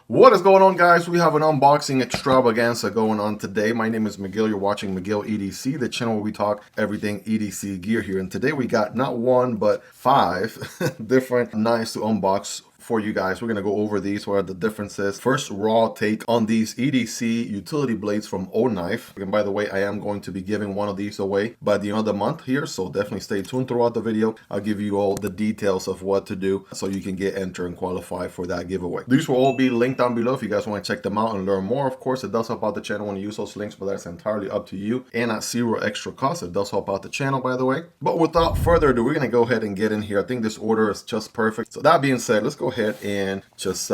What is going on, guys? We have an unboxing extravaganza going on today. My name is Miguel. You're watching Miguel EDC, the channel where we talk everything EDC gear here. And today we got not one, but 5 different knives to unbox for you guys. We're going to go over these, what are the differences. First, raw take on these EDC utility blades from OKNIFE. And by the way, I am going to be giving one of these away by the end of the month here, so definitely stay tuned throughout the video. I'll give you all the details of what to do so you can get entered and qualify for that giveaway. These will all be linked down below if you guys want to check them out and learn more. Of course, it does help out the channel when you use those links, but that's entirely up to you and at zero extra cost. It does help out the channel, by the way. But without further ado, we're going to go ahead and get in here. I think this order is just perfect. So that being said, let's go ahead and just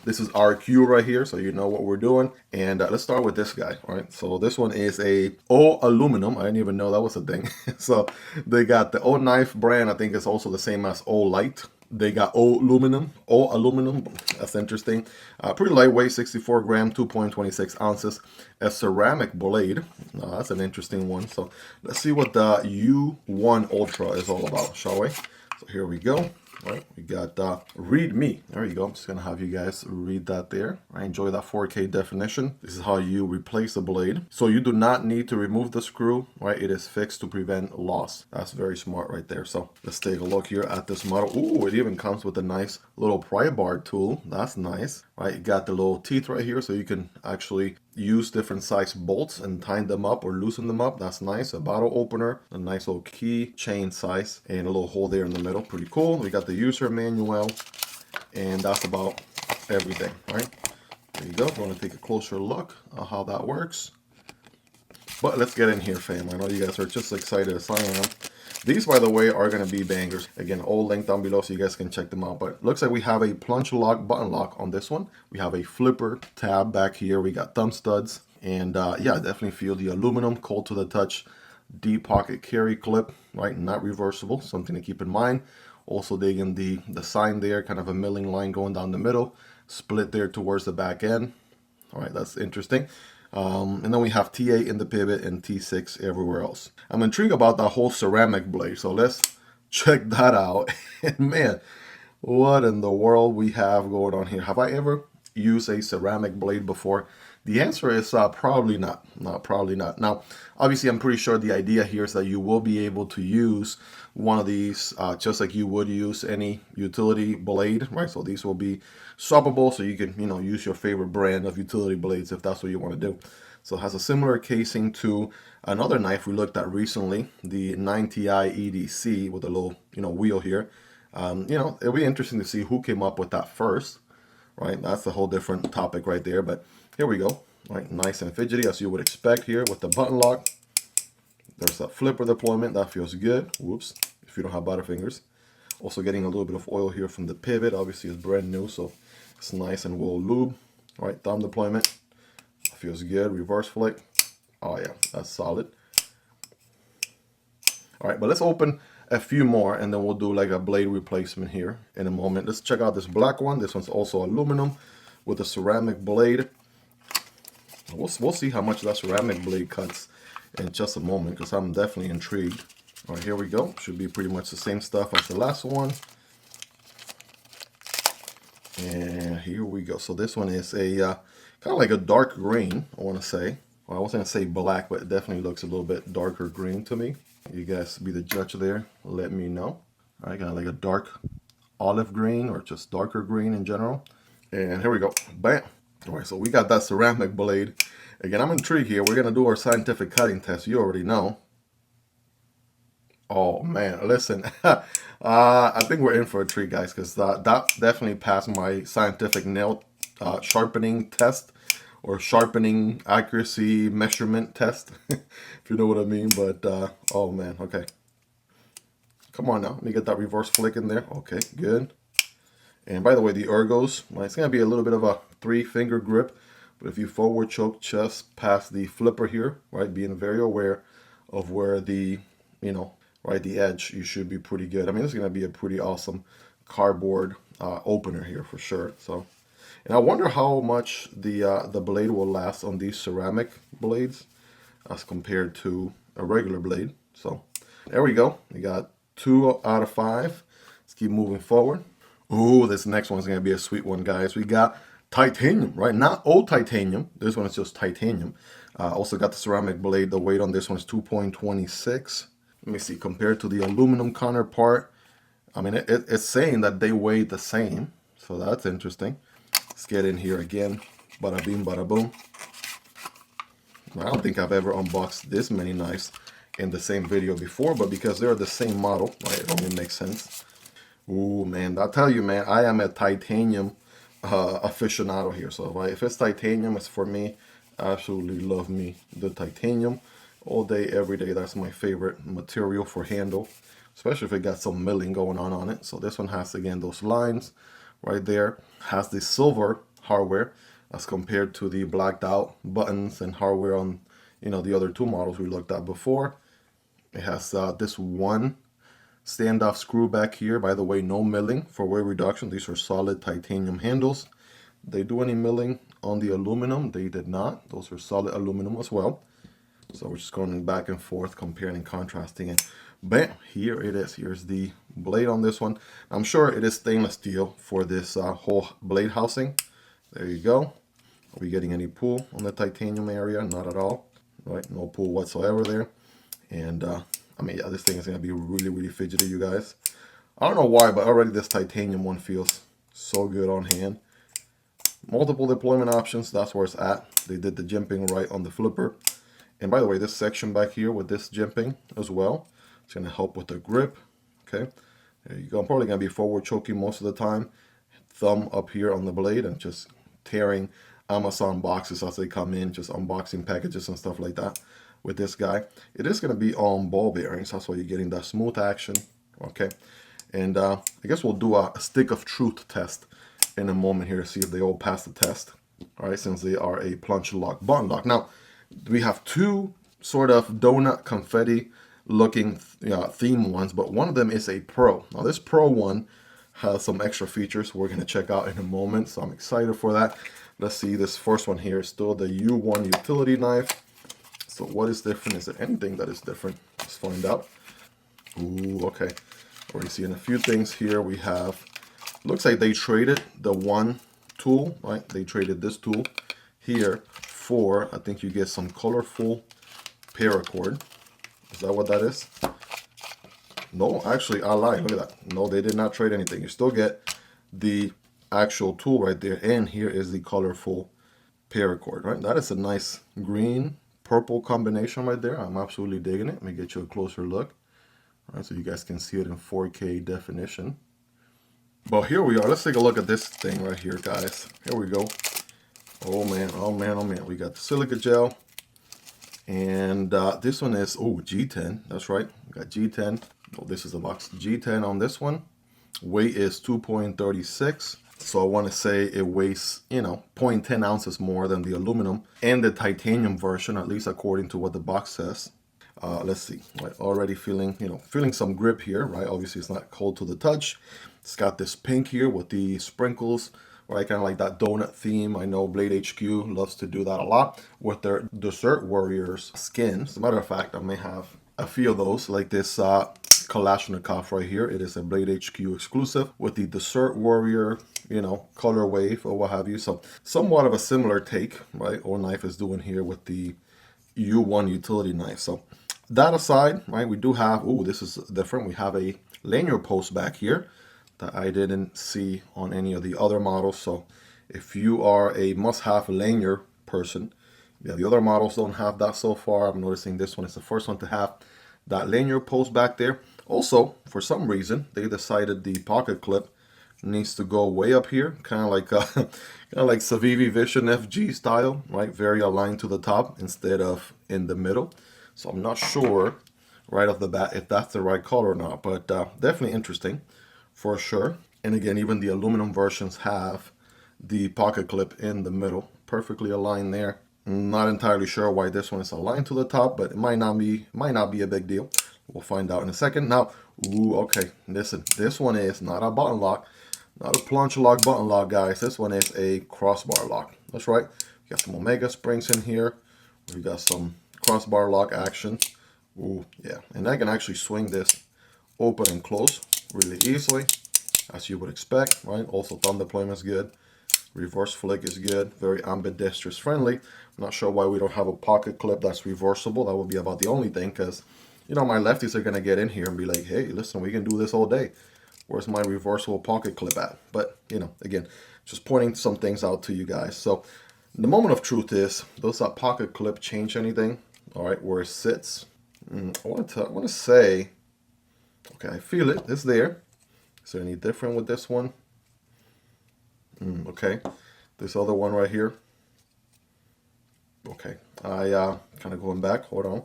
this is our cue right here, so you know what we're doing. And let's start with this guy. All right, so this one is a O aluminum. I didn't even know that was a thing. So they got the OKNIFE brand. I think it's also the same as O Light. They got O aluminum. That's interesting. Pretty lightweight, 64 gram, 2.26 ounces. A ceramic blade. That's an interesting one. So let's see what the U1 Ultra is all about, shall we? So here we go. All right, we got read me. There you go. I'm just gonna have you guys read that there. I enjoy that 4K definition. This is how you replace the blade. So you do not need to remove the screw, right? It is fixed to prevent loss. That's very smart right there. So let's take a look here at this model. Ooh, it even comes with a nice little pry bar tool. That's nice, right? You got the little teeth right here, so you can actually use different size bolts and tighten them up or loosen them up. That's nice. A bottle opener, a nice little key chain size, and a little hole there in the middle. Pretty cool. We got the user manual, and that's about everything. All right, there you go. If you want to take a closer look at how that works. But let's get in here, fam. I know you guys are just excited as I am. These, by the way, are going to be bangers. Again, all linked down below so you guys can check them out. But looks like we have a plunge lock, button lock on this one. We have a flipper tab back here. We got thumb studs. And yeah, definitely feel the aluminum, cold to the touch, deep pocket carry clip, right? Not reversible, something to keep in mind. Also digging the sign there, kind of a milling line going down the middle. Split there towards the back end. All right, that's interesting. And then we have TA in the pivot and T6 everywhere else. I'm intrigued about that whole ceramic blade, so let's check that out. And man, what in the world we have going on here? Have I ever used a ceramic blade before? The answer is probably not. Probably not. Now, obviously, I'm pretty sure the idea here is that you will be able to use one of these just like you would use any utility blade, right? So these will be swappable, so you can, use your favorite brand of utility blades if that's what you want to do. So it has a similar casing to another knife we looked at recently, the 9TI EDC with a little, wheel here. It'll be interesting to see who came up with that first, right? That's a whole different topic right there, but here we go. Right, nice and fidgety as you would expect here with the button lock. There's a flipper deployment. That feels good. Whoops, if you don't have butterfingers. Also getting a little bit of oil here from the pivot. Obviously it's brand new, so it's nice and well lubed. All right, thumb deployment. That feels good. Reverse flick. Oh yeah, that's solid. All right, but let's open a few more and then we'll do like a blade replacement here in a moment. Let's check out this black one. This one's also aluminum with a ceramic blade. We'll see how much that ceramic blade cuts in just a moment because I'm definitely intrigued. All right, here we go. Should be pretty much the same stuff as the last one. And here we go. So this one is a kind of like a dark green, I want to say. Well, I wasn't going to say black, but it definitely looks a little bit darker green to me. You guys be the judge there. Let me know. All right, kind of like a dark olive green or just darker green in general. And here we go. Bam. All right, so we got that ceramic blade. Again, I'm intrigued here. We're going to do our scientific cutting test. You already know. Oh, man. Listen, I think we're in for a treat, guys, because that definitely passed my scientific nail sharpening test or sharpening accuracy measurement test, if you know what I mean. But, oh, man. Okay. Come on now. Let me get that reverse flick in there. Okay, good. And by the way, the ergos, well, it's going to be a little bit of a 3-finger grip. But if you forward choke just past the flipper here, right, being very aware of where the, right, the edge, you should be pretty good. I mean, this is going to be a pretty awesome cardboard opener here for sure. So, and I wonder how much the blade will last on these ceramic blades as compared to a regular blade. So there we go. We got 2 out of 5. Let's keep moving forward. Ooh, this next one's going to be a sweet one, guys. We got titanium, right? Not old titanium. This one is just titanium. Also got the ceramic blade. The weight on this one is 2.26. Let me see, compared to the aluminum counterpart. I mean, it's saying that they weigh the same. So that's interesting. Let's get in here again. Bada bing, bada boom. I don't think I've ever unboxed this many knives in the same video before, but because they're the same model, right, it only makes sense. Ooh, man, I'll tell you, man, I am a titanium aficionado here. So if it's titanium, it's for me. I absolutely love me the titanium all day, every day. That's my favorite material for handle, especially if it got some milling going on it. So this one has, again, those lines right there. Has the silver hardware as compared to the blacked out buttons and hardware on, you know, the other two models we looked at before. It has this one standoff screw back here. By the way, no milling for weight reduction. These are solid titanium handles. They do any milling on the aluminum? They did not. Those are solid aluminum as well. So we're just going back and forth, comparing and contrasting, and bam, here it is. Here's the blade on this one. I'm sure it is stainless steel for this whole blade housing. There you go. Are we getting any pull on the titanium area? Not at all, right? No pull whatsoever there. And I mean, yeah, this thing is going to be really, really fidgety, you guys. I don't know why, but already this titanium one feels so good on hand. Multiple deployment options, that's where it's at. They did the jimping right on the flipper. And by the way, this section back here with this jimping as well, it's going to help with the grip. Okay, there you go. I'm probably going to be forward choking most of the time. Thumb up here on the blade and just tearing Amazon boxes as they come in, just unboxing packages and stuff like that with this guy. It is going to be on ball bearings. That's why you're getting that smooth action. Okay, and I guess we'll do a stick of truth test in a moment here to see if they all pass the test. All right, since they are a plunge lock, button lock. Now, we have two sort of donut confetti looking theme ones, but one of them is a Pro. Now, this Pro one has some extra features we're going to check out in a moment, so I'm excited for that. Let's see, this first one here is still the U1 utility knife. So what is different? Is there anything that is different? Let's find out. Ooh, okay. Already seeing a few things here. We have, looks like they traded the one tool, right? They traded this tool here for, I think you get some colorful paracord. Is that what that is? No, actually, I lied. Look at that. No, they did not trade anything. You still get the actual tool right there, and here is the colorful paracord, right? That is a nice green purple combination right there. I'm absolutely digging it. Let me get you a closer look. All right, so you guys can see it in 4K definition. But here we are. Let's take a look at this thing right here, guys. Here we go. Oh man, oh man, oh man. We got the silica gel. And this one is, oh, G10. That's right. We got G10. Oh, this is the box. G10 on this one. Weight is 2.36. So I want to say it weighs, you know, 0.10 ounces more than the aluminum and the titanium version, at least according to what the box says. Let's see. Right, already feeling, you know, feeling some grip here, right? Obviously, it's not cold to the touch. It's got this pink here with the sprinkles, right? Kind of like that donut theme. I know Blade HQ loves to do that a lot with their Dessert Warriors skins. As a matter of fact, I may have a few of those, like this Kalashnikov right here. It is a Blade HQ exclusive with the Dessert Warrior, you know, color wave or what have you. So somewhat of a similar take, right? OKNIFE is doing here with the U1 utility knife. So that aside, right, we do have, ooh, this is different. We have a lanyard post back here that I didn't see on any of the other models. So if you are a must-have lanyard person, yeah, the other models don't have that so far. I'm noticing this one is the first one to have that lanyard post back there. Also, for some reason, they decided the pocket clip needs to go way up here, kind of like Civivi Vision FG style, right? Very aligned to the top instead of in the middle. So I'm not sure right off the bat if that's the right color or not, but definitely interesting for sure. And again, even the aluminum versions have the pocket clip in the middle, perfectly aligned there. Not entirely sure why this one is aligned to the top, but it might not be a big deal. We'll find out in a second. Now, ooh, okay, listen, this one is not a button lock, not a plunge lock button lock, guys. This one is a crossbar lock. That's right. We got some Omega springs in here. We got some crossbar lock action. Ooh, yeah, and I can actually swing this open and close really easily, as you would expect, right? Also, thumb deployment is good. Reverse flick is good, very ambidextrous friendly. I'm not sure why we don't have a pocket clip that's reversible. That would be about the only thing, because, you know, my lefties are going to get in here and be like, hey, listen, we can do this all day. Where's my reversible pocket clip at? But, you know, again, just pointing some things out to you guys. So the moment of truth is, does that pocket clip change anything? All right, where it sits. I want to say, okay, I feel it. It's there. Is there any different with this one? Okay, this other one right here. Okay, I kind of going back. Hold on.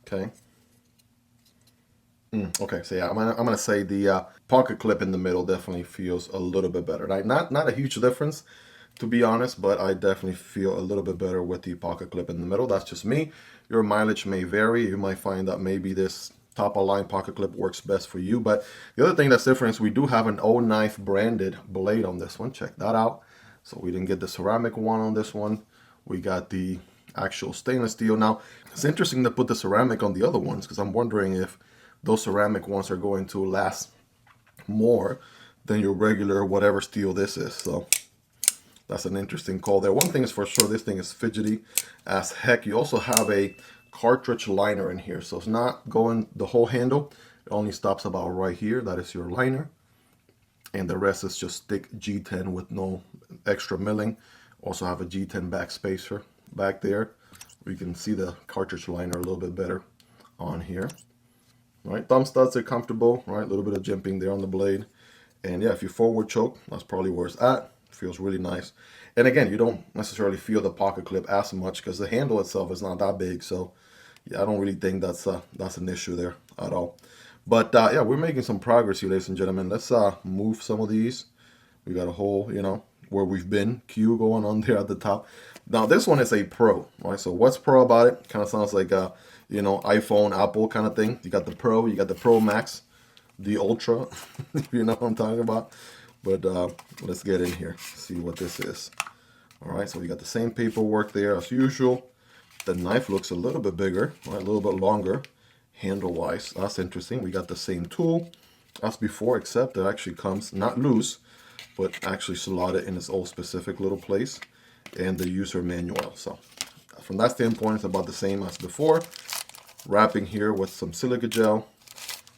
Okay. Okay, so yeah, I'm gonna say the pocket clip in the middle definitely feels a little bit better. Right? Not a huge difference, to be honest, but I definitely feel a little bit better with the pocket clip in the middle. That's just me. Your mileage may vary. You might find that maybe this top of line pocket clip works best for you. But the other thing that's different is we do have an OKNIFE branded blade on this one. Check that out. So we didn't get the ceramic one on this one. We got the actual stainless steel. Now, it's interesting to put the ceramic on the other ones, because I'm wondering if those ceramic ones are going to last more than your regular whatever steel this is. So that's an interesting call there. One thing is for sure, this thing is fidgety as heck. You also have a cartridge liner in here, so it's not going the whole handle. It only stops about right here. That is your liner, and the rest is just thick G10 with no extra milling. Also have a G10 back spacer back there. You can see the cartridge liner a little bit better on here. Right, thumb studs are comfortable, right? A little bit of jimping there on the blade. And yeah, if you forward choke, that's probably where it's at. Feels really nice. And again, you don't necessarily feel the pocket clip as much because the handle itself is not that big. So yeah, I don't really think that's an issue there at all. But yeah, we're making some progress here, ladies and gentlemen. Let's move some of these. We got a whole, you know, where we've been, Q going on there at the top. Now this one is a Pro, right? So what's Pro about it? Kind of sounds like you know, iPhone, Apple kind of thing. You got the Pro, you got the Pro Max, the Ultra, you know what I'm talking about. But let's get in here, see what this is. All right, so we got the same paperwork there as usual. The knife looks a little bit bigger, right? A little bit longer, handle-wise. That's interesting. We got the same tool as before, except it actually comes not loose, but actually slotted in its own specific little place, and the user manual. So from that standpoint, it's about the same as before. Wrapping here with some silica gel,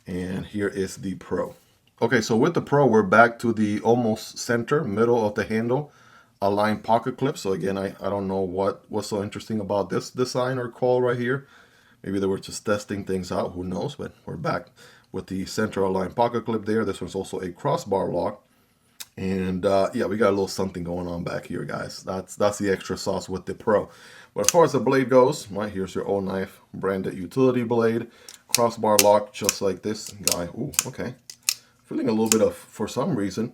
and here is the Pro. Okay, so with the Pro, we're back to the almost center, middle of the handle, aligned pocket clip. So again, I don't know what's so interesting about this design or call right here. Maybe they were just testing things out, who knows, but we're back with the center aligned pocket clip there. This one's also a crossbar lock. And yeah, we got a little something going on back here, guys. That's the extra sauce with the Pro. But as far as the blade goes, right, here's your OKNIFE branded utility blade. Crossbar lock, just like this guy. Ooh, okay. Feeling a little bit of, for some reason,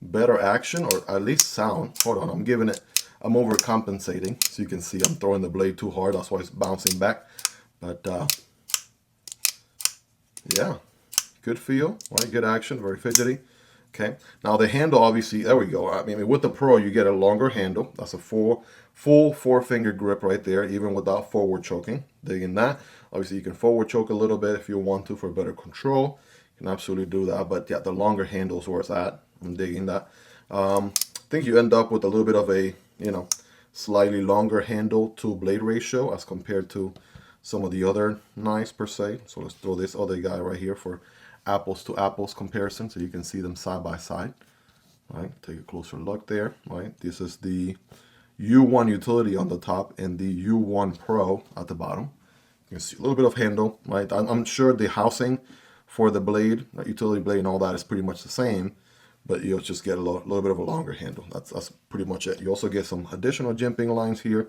better action, or at least sound. Hold on, I'm overcompensating. So you can see I'm throwing the blade too hard. That's why it's bouncing back. But yeah, good feel, right? Good action, very fidgety. Okay, now the handle, obviously, there we go. I mean, with the Pro, you get a longer handle. That's a full 4-finger grip right there, even without forward choking. Digging that. Obviously, you can forward choke a little bit if you want to for better control. You can absolutely do that. But yeah, the longer handle is where it's at. I'm digging that. I think you end up with a little bit of a, you know, slightly longer handle to blade ratio as compared to some of the other knives per se. So let's throw this other guy right here for apples to apples comparison, so you can see them side by side. Right, take a closer look there. Right, this is the U1 utility on the top and the U1 Pro at the bottom. You can see a little bit of handle. Right, I'm sure the housing for the blade, utility blade, and all that is pretty much the same, but you'll just get a little bit of a longer handle. That's pretty much it. You also get some additional jimping lines here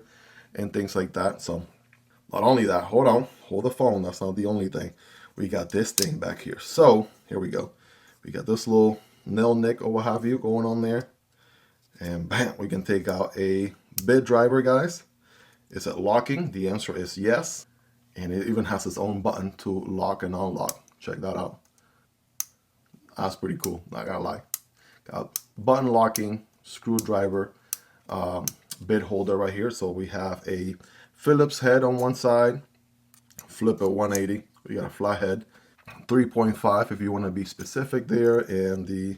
and things like that. So not only that, hold the phone. That's not the only thing. We got this thing back here. So here we go. We got this little nail nick or what have you going on there. And bam, we can take out a bit driver, guys. Is it locking? The answer is yes. And it even has its own button to lock and unlock. Check that out. That's pretty cool, not gonna lie. Got button locking, screwdriver, bit holder right here. So we have a Phillips head on one side, flip at 180. We got a flathead, 3.5 if you want to be specific there, and the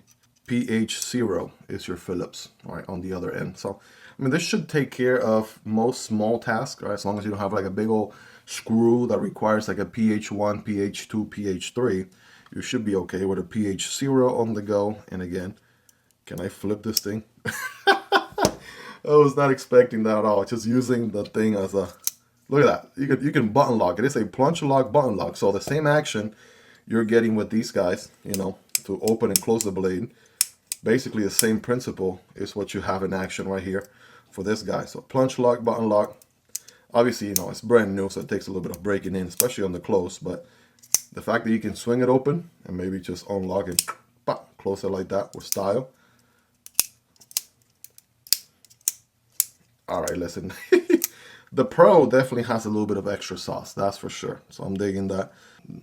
pH0 is your Phillips, right, on the other end. So, I mean, this should take care of most small tasks, right? As long as you don't have like a big old screw that requires like a pH1, pH2, pH3, you should be okay with a pH0 on the go. And again, can I flip this thing? I was not expecting that at all. Just using the thing as a, look at that. You can button lock. It is a plunge lock, button lock. So the same action you're getting with these guys, you know, to open and close the blade. Basically the same principle is what you have in action right here for this guy. So plunge lock, button lock. Obviously, you know, it's brand new, so it takes a little bit of breaking in, especially on the close. But the fact that you can swing it open and maybe just unlock it, close it like that with style. All right, listen. The Pro definitely has a little bit of extra sauce, that's for sure. So I'm digging that.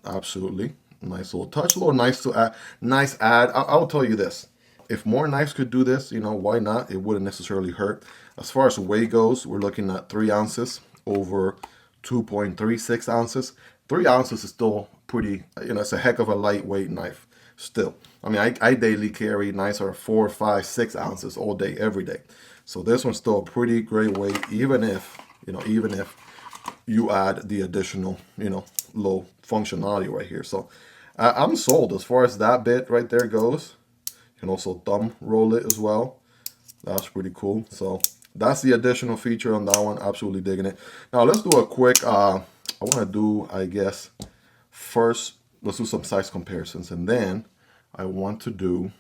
Absolutely. Nice little touch, a little nice to add. Nice add. I'll tell you this. If more knives could do this, you know, why not? It wouldn't necessarily hurt. As far as weight goes, we're looking at 3 ounces over 2.36 ounces. 3 ounces is still pretty, you know, it's a heck of a lightweight knife still. I mean, I daily carry knives that are 4, 5, 6 ounces all day, every day. So this one's still a pretty great weight, even if, you know, even if you add the additional, you know, low functionality right here. So I'm sold as far as that bit right there goes. You can also thumb roll it as well. That's pretty cool. So that's the additional feature on that one. Absolutely digging it. Now let's do a quick, I want to do, I guess, first, let's do some size comparisons. And then I want to do,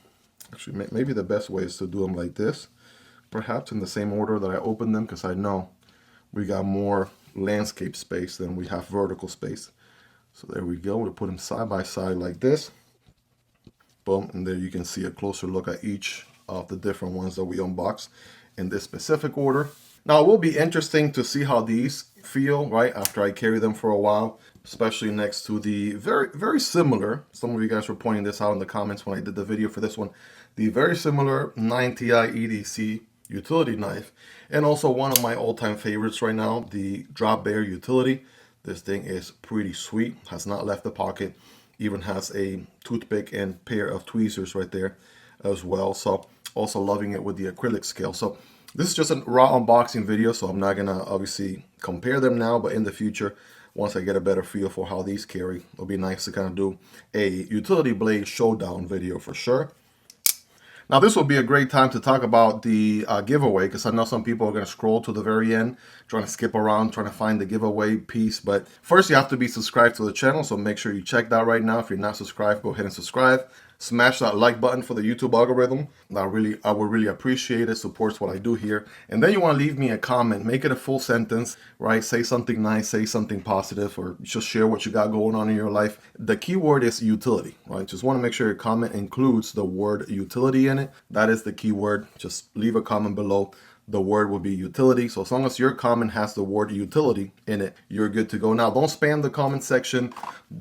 actually, maybe the best way is to do them like this. Perhaps in the same order that I opened them, because I know we got more landscape space than we have vertical space. So there we go. We'll put them side by side like this. Boom. And there you can see a closer look at each of the different ones that we unboxed in this specific order. Now, it will be interesting to see how these feel, right, after I carry them for a while, especially next to the very similar, some of you guys were pointing this out in the comments when I did the video for this one, the very similar 9Ti EDC utility knife, and also one of my all-time favorites right now, the Drop Bear utility. This thing is pretty sweet, has not left the pocket, even has a toothpick and pair of tweezers right there as well. So also loving it with the acrylic scale. So this is just a raw unboxing video, so I'm not gonna obviously compare them now, but in the future, once I get a better feel for how these carry, it'll be nice to kind of do a utility blade showdown video for sure. Now this will be a great time to talk about the giveaway, because I know some people are going to scroll to the very end, trying to skip around, trying to find the giveaway piece. But first you have to be subscribed to the channel, so make sure you check that right now. If you're not subscribed, go ahead and subscribe. Smash that like button for the YouTube algorithm. I would really appreciate it. Supports what I do here. And then you want to leave me a comment. Make it a full sentence, right? Say something nice, say something positive, or just share what you got going on in your life. The keyword is utility, right? Just want to make sure your comment includes the word utility in it. That is the keyword. Just leave a comment below. The word will be utility. So as long as your comment has the word utility in it, you're good to go. Now, don't spam the comment section.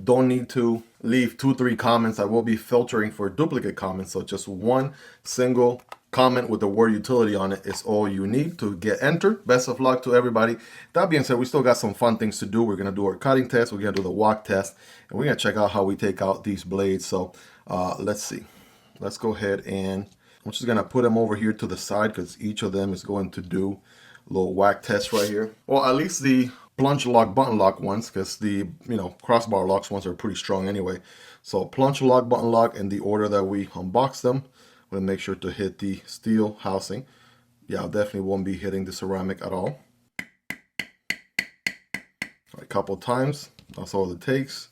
Don't need to leave 2-3 comments. I will be filtering for duplicate comments. So just one single comment with the word utility on it is all you need to get entered. Best of luck to everybody. That being said, we still got some fun things to do. We're going to do our cutting test. We're going to do the walk test. And we're going to check out how we take out these blades. So let's see. Let's go ahead and I'm just going to put them over here to the side because each of them is going to do a little whack test right here. Well, at least the plunge lock, button lock ones, because the, you know, crossbar locks ones are pretty strong anyway. So plunge lock, button lock in the order that we unbox them. We'll make sure to hit the steel housing. Yeah, I definitely won't be hitting the ceramic at all. A couple times, that's all it takes.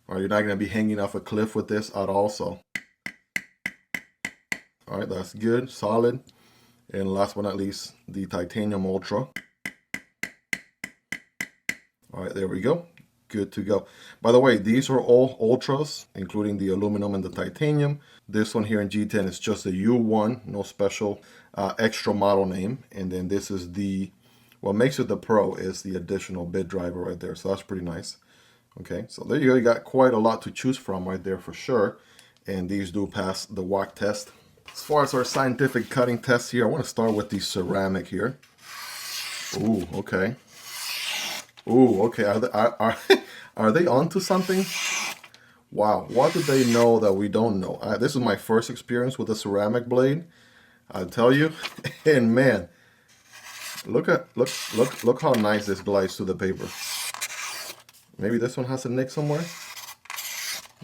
All right, you're not going to be hanging off a cliff with this at all, so. All right, that's good, solid. And last but not least, the Titanium Ultra. All right, there we go. Good to go. By the way, these are all Ultras, including the aluminum and the titanium. This one here in G10 is just a U1, no special extra model name. And then this is the, what makes it the Pro is the additional bit driver right there. So that's pretty nice. Okay, so there you go. You got quite a lot to choose from right there for sure. And these do pass the whack test. As far as our scientific cutting test here, I want to start with the ceramic here. Ooh, okay. Ooh, okay. Are they onto something? Wow, what did they know that we don't know? This is my first experience with a ceramic blade, I'll tell you. And man, look how nice this glides through the paper. Maybe this one has a nick somewhere.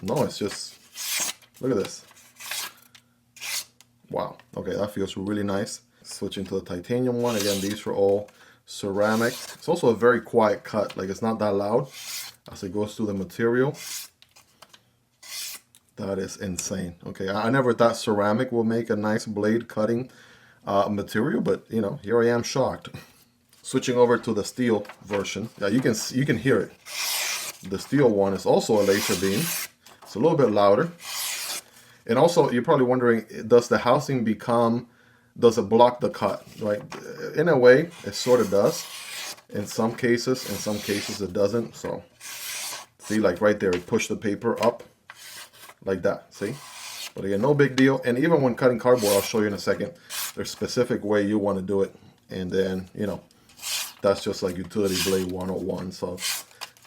No, it's just, look at this. Wow, okay, that feels really nice. Switching to the titanium one. Again, these are all ceramic. It's also a very quiet cut, like it's not that loud as it goes through the material. That is insane. Okay, I never thought ceramic will make a nice blade cutting material, but you know, here I am shocked. Switching over to the steel version. Yeah, you can hear it. The steel one is also a laser beam. It's a little bit louder. And also, you're probably wondering, does the housing does it block the cut, right? In a way, it sort of does. In some cases it doesn't. So, see, like right there, it pushed the paper up like that, see? But again, no big deal. And even when cutting cardboard, I'll show you in a second, there's a specific way you want to do it. And then, you know, that's just like utility blade 101. So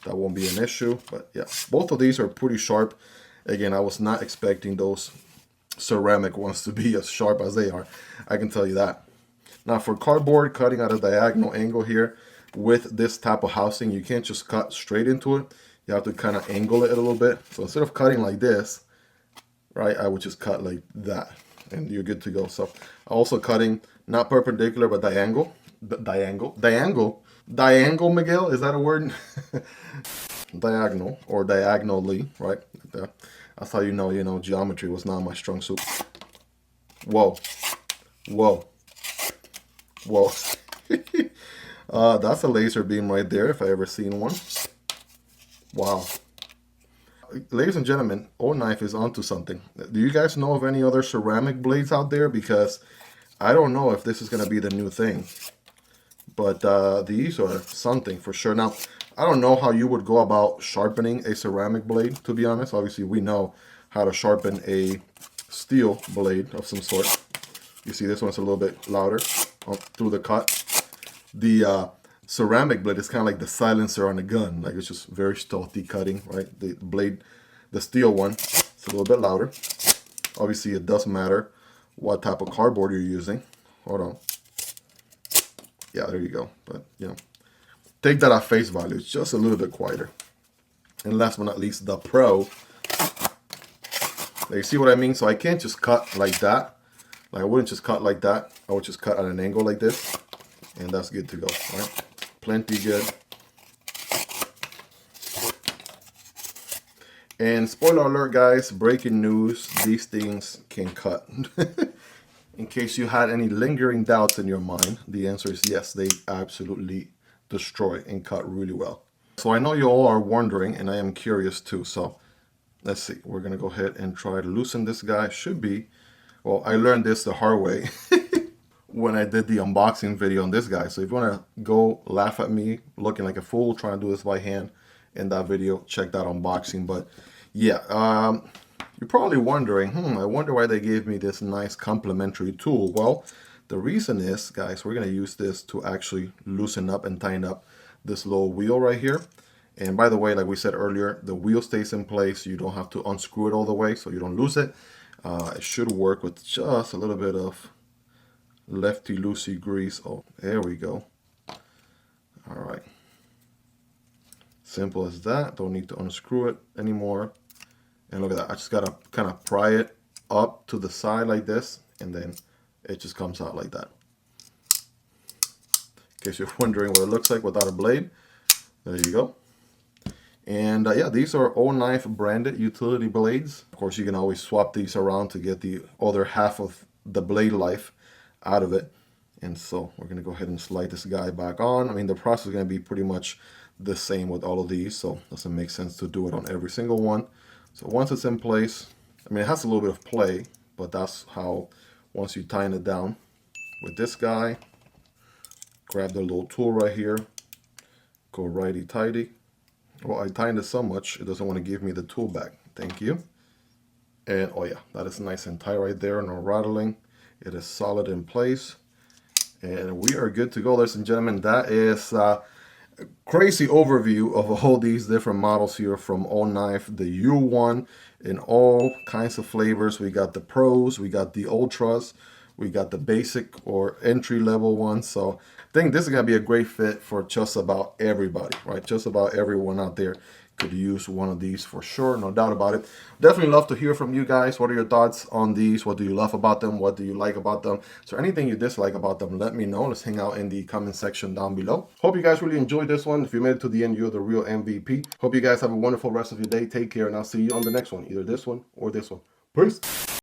that won't be an issue. But yeah, both of these are pretty sharp. Again, I was not expecting those ceramic ones to be as sharp as they are. I can tell you that. Now for cardboard, cutting at a diagonal angle here with this type of housing, you can't just cut straight into it. You have to kind of angle it a little bit. So instead of cutting like this, right, I would just cut like that and you're good to go. So also cutting not perpendicular but diagonal, Miguel, is that a word? Diagonal or diagonally, right? Like that. That's how you know, geometry was not my strong suit. Whoa, whoa, whoa. That's a laser beam right there if I ever seen one. Wow. Ladies and gentlemen, OKNIFE is onto something. Do you guys know of any other ceramic blades out there? Because I don't know if this is going to be the new thing. But these are something for sure. Now, I don't know how you would go about sharpening a ceramic blade, to be honest. Obviously, we know how to sharpen a steel blade of some sort. You see this one's a little bit louder through the cut. The ceramic blade is kind of like the silencer on a gun. Like it's just very stealthy cutting, right? The blade, the steel one, it's a little bit louder. Obviously, it does matter what type of cardboard you're using. Hold on. Yeah, there you go. But, you know, take that at face value. It's just a little bit quieter. And last but not least, the Pro. Now, you see what I mean? So I can't just cut like that. Like I wouldn't just cut like that. I would just cut at an angle like this. And that's good to go, right? Plenty good. And spoiler alert, guys, breaking news, these things can cut. In case you had any lingering doubts in your mind, the answer is yes, they absolutely destroy and cut really well. So I know you all are wondering, and I am curious too. So let's see, we're gonna go ahead and try to loosen this guy. Should be, well, I learned this the hard way when I did the unboxing video on this guy. So if you wanna go laugh at me looking like a fool trying to do this by hand in that video, check that unboxing. But yeah, you're probably wondering, I wonder why they gave me this nice complimentary tool. Well, the reason is, guys, we're going to use this to actually loosen up and tighten up this little wheel right here. And by the way, like we said earlier, the wheel stays in place. You don't have to unscrew it all the way so you don't lose it. It should work with just a little bit of lefty-loosey grease. Oh, there we go. All right. Simple as that. Don't need to unscrew it anymore. And look at that, I just gotta kind of pry it up to the side like this, and then it just comes out like that. In case you're wondering what it looks like without a blade, there you go. And yeah, these are OKNIFE branded utility blades. Of course, you can always swap these around to get the other half of the blade life out of it. And so we're gonna go ahead and slide this guy back on. I mean, the process is gonna be pretty much the same with all of these, so it doesn't make sense to do it on every single one. So once it's in place, I mean, it has a little bit of play, but that's how, once you tighten it down with this guy, grab the little tool right here, go righty-tighty. Well, I tightened it so much, it doesn't want to give me the tool back. Thank you. And oh yeah, that is nice and tight right there, no rattling. It is solid in place. And we are good to go, ladies and gentlemen. That is Crazy overview of all these different models here from OKNIFE, the U1 in all kinds of flavors. We got the Pros, we got the Ultras, we got the basic or entry level ones. So I think this is going to be a great fit for just about everybody, right? Just about everyone out there could use one of these for sure, no doubt about it. Definitely love to hear from you guys. What are your thoughts on these? What do you love about them? What do you like about them? So anything you dislike about them, let me know. Let's hang out in the comment section down below. Hope you guys really enjoyed this one. If you made it to the end, you're the real MVP. Hope you guys have a wonderful rest of your day. Take care, and I'll see you on the next one, either this one or this one. Peace.